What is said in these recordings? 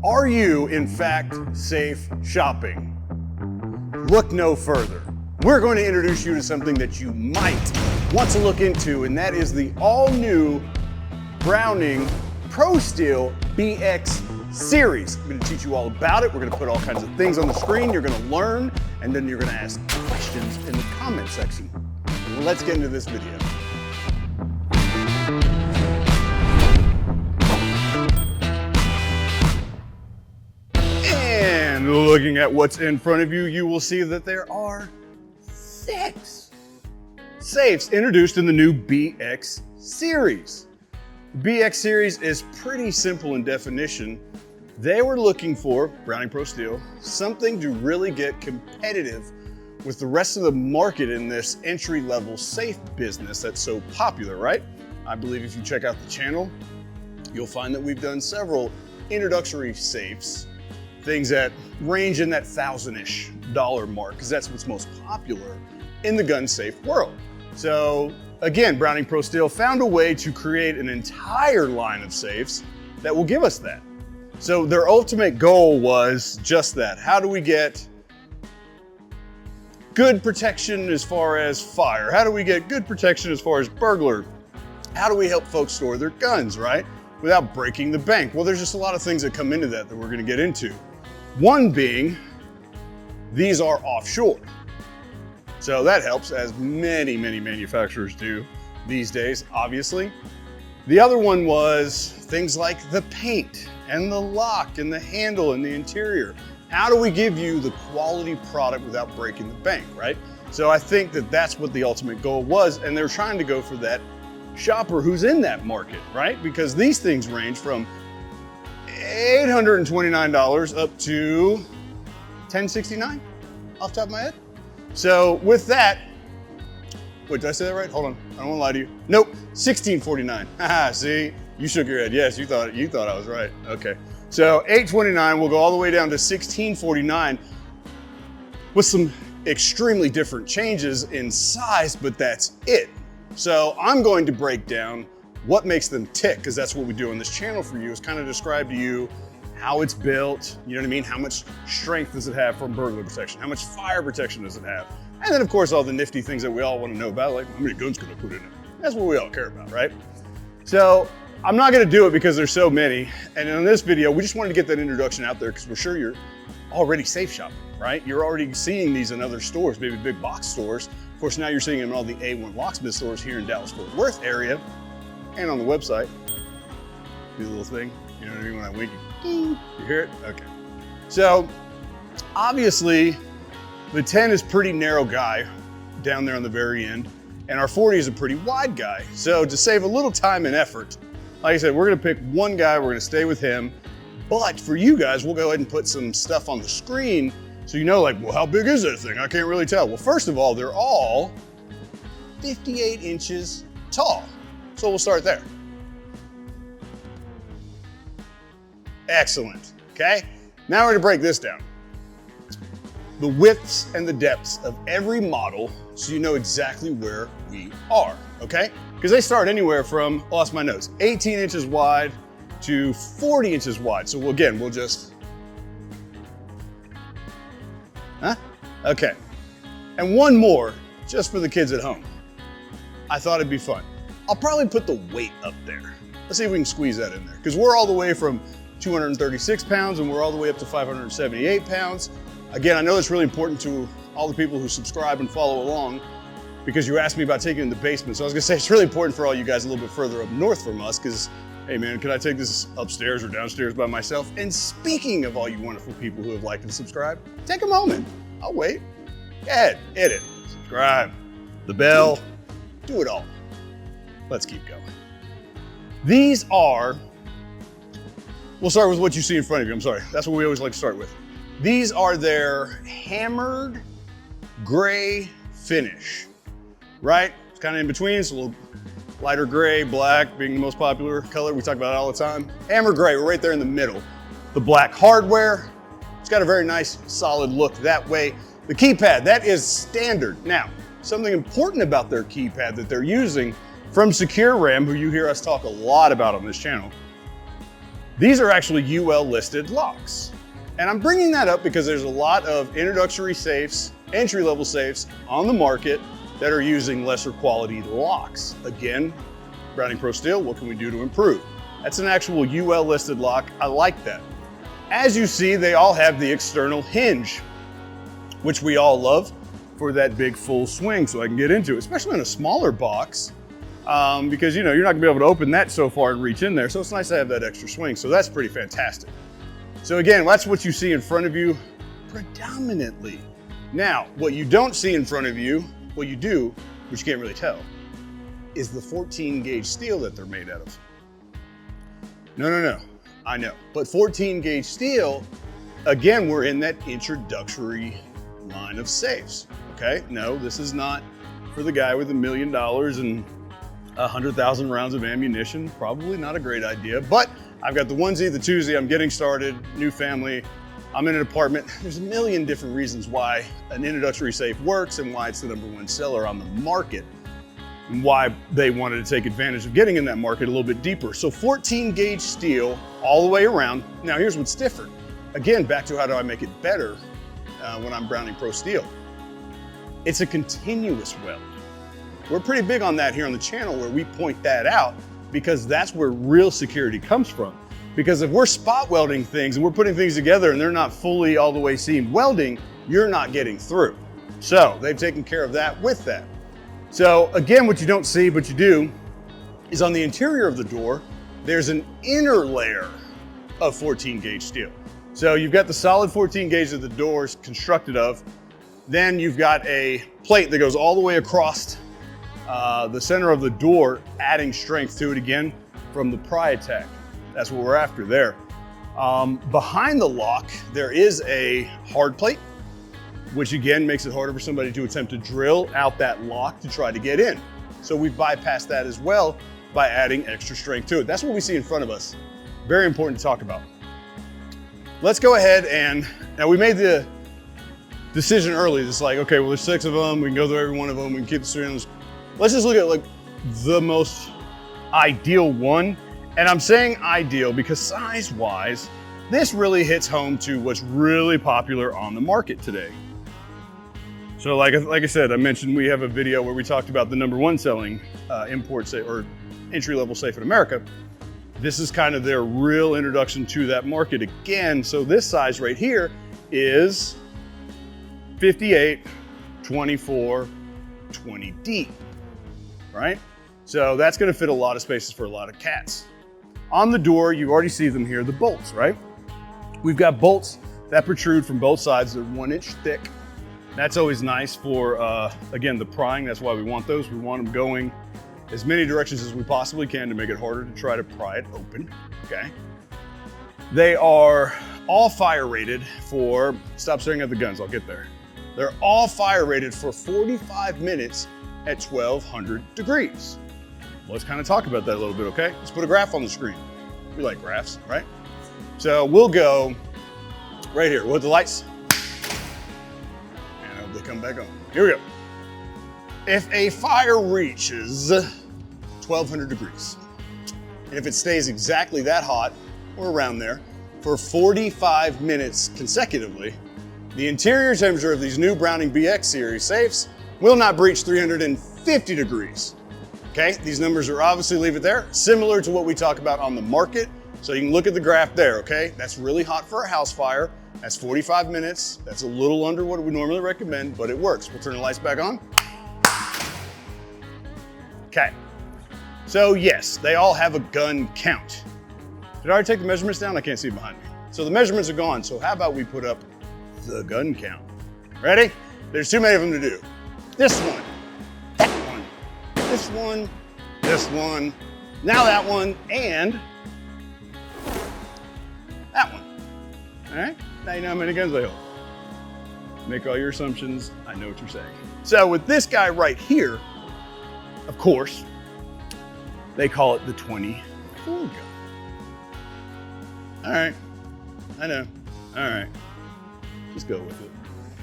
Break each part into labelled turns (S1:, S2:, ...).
S1: Are you, in fact, safe shopping? Look no further. We're going to introduce you to something that you might want to look into, and that is the all-new Browning Pro Steel BX series. I'm going to teach you all about it. We're going to put all kinds of things on the screen. You're going to learn, and then you're going to ask questions in the comment section. Let's get into this video. And looking at what's in front of you, you will see that there are 6 safes introduced in the new BX series. The BX series is pretty simple in definition. They were looking for, Browning Pro Steel, something to really get competitive with the rest of the market in this entry-level safe business that's so popular, right? I believe if you check out the channel, you'll find that we've done several introductory safes, things that range in that $1,000-ish mark, because that's what's most popular in the gun safe world. So again, Browning Pro Steel found a way to create an entire line of safes that will give us that. So their ultimate goal was just that. How do we get good protection as far as fire? How do we get good protection as far as burglar? How do we help folks store their guns, right? Without breaking the bank? Well, there's just a lot of things that come into that we're gonna get into. One being, these are offshore. So that helps, as many manufacturers do these days, obviously. The other one was things like the paint and the lock and the handle and the interior. How do we give you the quality product without breaking the bank, right? So I think that that's what the ultimate goal was, and they're trying to go for that shopper who's in that market, right? Because these things range from $829 up to $1,069 off the top of my head. So with that, wait, did I say that right? Hold on, I don't want to lie to you. Nope, $1,649. Haha, see, you shook your head. Yes, you thought I was right. Okay, so $829 will go all the way down to $1,649 with some extremely different changes in size, but that's it. So I'm going to break down what makes them tick, because that's what we do on this channel for you, is kind of describe to you how it's built, you know what I mean? How much strength does it have for burglar protection? How much fire protection does it have? And then of course, all the nifty things that we all want to know about, like how many guns can I put in it? That's what we all care about, right? So I'm not gonna do it because there's so many. And in this video, we just wanted to get that introduction out there because we're sure you're already safe shopping, right? You're already seeing these in other stores, maybe big box stores. Of course, now you're seeing them in all the A1 locksmith stores here in Dallas-Fort Worth area and on the website. Do the little thing, you know what I mean, when I wink, you hear it? Okay. So obviously the 10 is pretty narrow guy down there on the very end, and our 40 is a pretty wide guy. So to save a little time and effort, like I said, we're gonna pick one guy, we're gonna stay with him, but for you guys, we'll go ahead and put some stuff on the screen so you know, like, well, how big is that thing? I can't really tell. Well, first of all, they're all 58 inches tall. So we'll start there. Excellent, okay? Now we're gonna break this down. The widths and the depths of every model so you know exactly where we are, okay? Because they start anywhere from, lost my notes, 18 inches wide to 40 inches wide. So again, we'll just, okay. And one more, just for the kids at home. I thought it'd be fun. I'll probably put the weight up there. Let's see if we can squeeze that in there. Because we're all the way from 236 pounds and we're all the way up to 578 pounds. Again, I know it's really important to all the people who subscribe and follow along because you asked me about taking it in the basement. So I was gonna say it's really important for all you guys a little bit further up north from us because, hey man, can I take this upstairs or downstairs by myself? And speaking of all you wonderful people who have liked and subscribed, take a moment. I'll wait. Go ahead, hit it, subscribe, the bell, do it all. Let's keep going. These are, we'll start with what you see in front of you. I'm sorry, that's what we always like to start with. These are their hammered gray finish, right? It's kind of in between, it's a little lighter gray, black being the most popular color. We talk about it all the time. Hammered gray, we're right there in the middle. The black hardware, it's got a very nice solid look that way. The keypad, that is standard. Now, something important about their keypad that they're using from Secure Ram, who you hear us talk a lot about on this channel, These are actually UL listed locks. And I'm bringing that up because there's a lot of introductory safes, entry-level safes on the market that are using lesser quality locks. Again, Browning Pro Steel, what can we do to improve? That's an actual UL listed lock. I like that. As you see, they all have the external hinge, which we all love for that big full swing so I can get into it, especially in a smaller box, because you're not gonna be able to open that so far and reach in there. So it's nice to have that extra swing. So that's pretty fantastic. So again, that's what you see in front of you predominantly. Now, what you don't see in front of you, what you do, which you can't really tell, is the 14 gauge steel that they're made out of. No, I know. But 14 gauge steel, again, we're in that introductory line of safes, okay? No, this is not for the guy with $1 million and 100,000 rounds of ammunition. Probably not a great idea, but I've got the onesie, the twosie, I'm getting started, new family, I'm in an apartment. There's a million different reasons why an introductory safe works and why it's the #1 seller on the market and why they wanted to take advantage of getting in that market a little bit deeper. So 14 gauge steel all the way around. Now here's what's different. Again, back to how do I make it better when I'm Browning Pro Steel. It's a continuous weld. We're pretty big on that here on the channel where we point that out because that's where real security comes from. Because if we're spot welding things and we're putting things together and they're not fully all the way seam welding, you're not getting through. So they've taken care of that with that. So again, what you don't see, but you do, is on the interior of the door, there's an inner layer of 14 gauge steel. So you've got the solid 14 gauge that the door is constructed of. Then you've got a plate that goes all the way across the center of the door, adding strength to it again from the pry attack. That's what we're after there. Behind the lock, there is a hard plate, which again makes it harder for somebody to attempt to drill out that lock to try to get in. So we've bypassed that as well by adding extra strength to it. That's what we see in front of us. Very important to talk about. Let's go ahead and, now we made the decision early. It's like, okay, well there's 6 of them. We can go through every one of them. We can keep the strings. Let's just look at like the most ideal one. And I'm saying ideal because size-wise, this really hits home to what's really popular on the market today. So like I said, I mentioned we have a video where we talked about the #1 selling import safe or entry-level safe in America. This is kind of their real introduction to that market again. So this size right here is 58, 24, 20 deep, right? So that's gonna fit a lot of spaces for a lot of cats. On the door, you already see them here, the bolts, right? We've got bolts that protrude from both sides. They're 1 inch thick. That's always nice for, again, the prying. That's why we want those. We want them going as many directions as we possibly can to make it harder to try to pry it open, okay? They are all fire rated for, stop staring at the guns, I'll get there. They're all fire rated for 45 minutes at 1200 degrees. Let's kind of talk about that a little bit, okay? Let's put a graph on the screen. We like graphs, right? So we'll go right here with the lights. And I hope they come back on. Here we go. If a fire reaches 1200 degrees, and if it stays exactly that hot or around there for 45 minutes consecutively, the interior temperature of these new Browning BX series safes will not breach 350 degrees. Okay, these numbers are obviously, leave it there, similar to what we talk about on the market. So you can look at the graph there, okay? That's really hot for a house fire. That's 45 minutes. That's a little under what we normally recommend, but it works. We'll turn the lights back on. Okay, so yes, they all have a gun count. Did I already take the measurements down? I can't see behind me. So the measurements are gone, so how about we put up the gun count? Ready? There's too many of them to do. This one, that one, this one, now that one, and that one. All right, now you know how many guns they hold. Make all your assumptions, I know what you're saying. So with this guy right here, of course, they call it the 24 gun. All right, I know, all right, just go with it.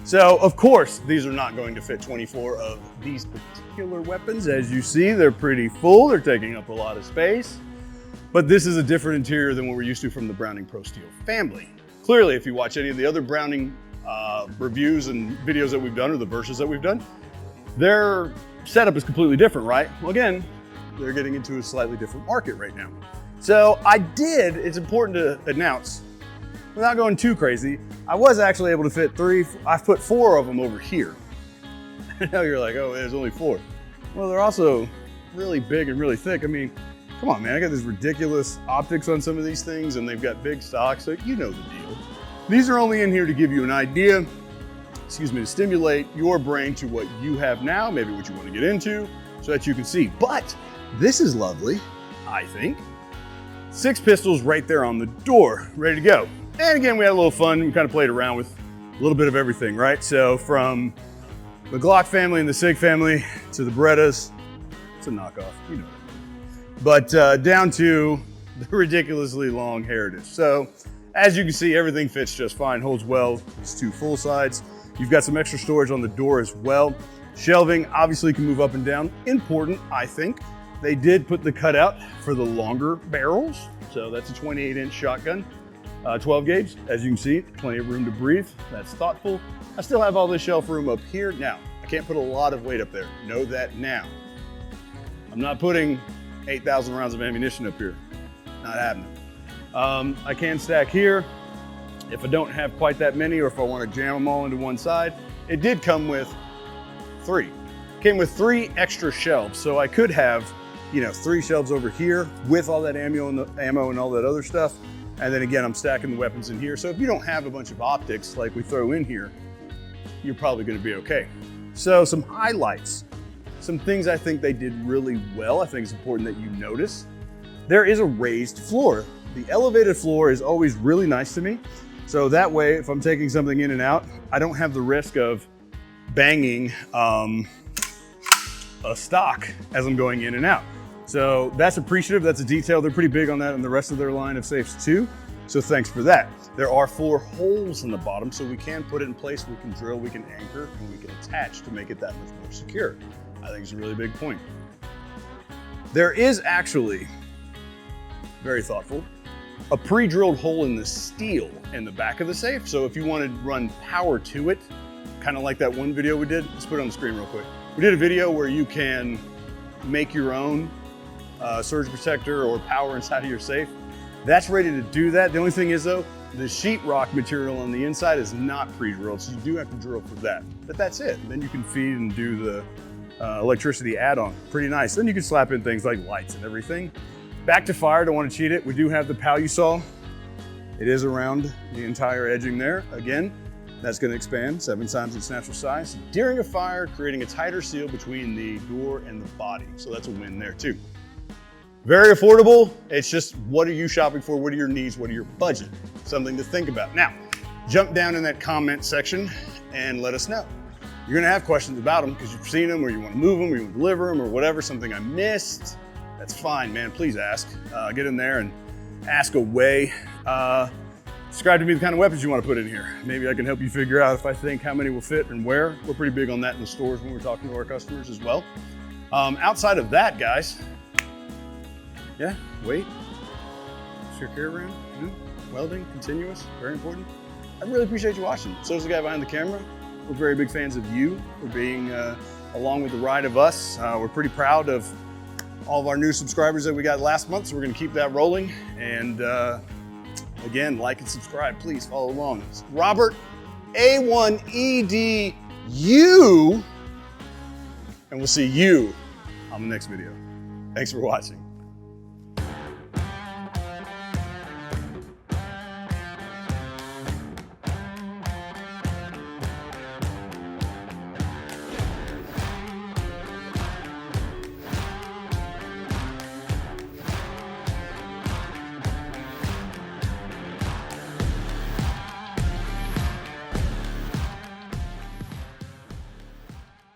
S1: So of course, these are not going to fit 24 of these particular weapons. As you see, they're pretty full. They're taking up a lot of space. But this is a different interior than what we're used to from the Browning Pro Steel family. Clearly, if you watch any of the other Browning reviews and videos that we've done, or the Versas that we've done, their setup is completely different, right? Well, again, they're getting into a slightly different market right now. So it's important to announce, without going too crazy, I was actually able to fit I put 4 of them over here. I know you're like, oh, there's only 4. Well, they're also really big and really thick. I mean, come on, man, I got this ridiculous optics on some of these things, and they've got big stocks, so you know the deal. These are only in here to give you an idea, to stimulate your brain to what you have now, maybe what you want to get into, so that you can see. But this is lovely, I think. 6 pistols right there on the door, ready to go. And again, we had a little fun. We kind of played around with a little bit of everything, right? So from the Glock family and the SIG family to the Berettas, it's a knockoff, you know. But down to the ridiculously long Heritage. So as you can see, everything fits just fine, holds well. It's 2 full sides. You've got some extra storage on the door as well. Shelving obviously can move up and down. Important, I think. They did put the cutout for the longer barrels. So that's a 28-inch shotgun, 12 gauge. As you can see, plenty of room to breathe. That's thoughtful. I still have all this shelf room up here. Now, I can't put a lot of weight up there. Know that now. I'm not putting 8,000 rounds of ammunition up here. Not happening. I can stack here if I don't have quite that many, or if I want to jam them all into one side. It did come with 3. Came with 3 extra shelves, so I could have, 3 shelves over here with all that ammo and all that other stuff. And then again, I'm stacking the weapons in here. So if you don't have a bunch of optics like we throw in here, you're probably going to be okay. So some highlights, some things I think they did really well. I think it's important that you notice. There is a raised floor. The elevated floor is always really nice to me. So that way, if I'm taking something in and out, I don't have the risk of banging a stock as I'm going in and out. So that's appreciative, that's a detail. They're pretty big on that in the rest of their line of safes too. So thanks for that. There are 4 holes in the bottom, so we can put it in place, we can drill, we can anchor, and we can attach to make it that much more secure. I think it's a really big point. There is actually, very thoughtful, a pre-drilled hole in the steel in the back of the safe. So if you want to run power to it, kind of like that one video we did, let's put it on the screen real quick. We did a video where you can make your own surge protector or power inside of your safe. That's ready to do that. The only thing is though, the sheetrock material on the inside is not pre-drilled, so you do have to drill for that. But that's it. Then you can feed and do the electricity add-on. Pretty nice. Then you can slap in things like lights and everything. Back to fire, don't want to cheat it. We do have the PAL-U-SAW. It is around the entire edging there. Again, that's going to expand 7 times its natural size. During a fire, creating a tighter seal between the door and the body. So that's a win there too. Very affordable. It's just, what are you shopping for? What are your needs? What are your budget? Something to think about. Now, jump down in that comment section and let us know. You're going to have questions about them because you've seen them, or you want to move them, or you want to deliver them, or whatever, something I missed. That's fine, man. Please ask. Get in there and ask away. Describe to me the kind of weapons you want to put in here. Maybe I can help you figure out if I think how many will fit and where. We're pretty big on that in the stores when we're talking to our customers as well. Outside of that, guys, yeah, weight, secure round, welding, continuous, very important. I really appreciate you watching. So is the guy behind the camera. We're very big fans of you for being along with the ride of us. We're pretty proud of all of our new subscribers that we got last month, so we're gonna keep that rolling. And again, like and subscribe, please follow along. It's Robert A1EDU, and we'll see you on the next video. Thanks for watching.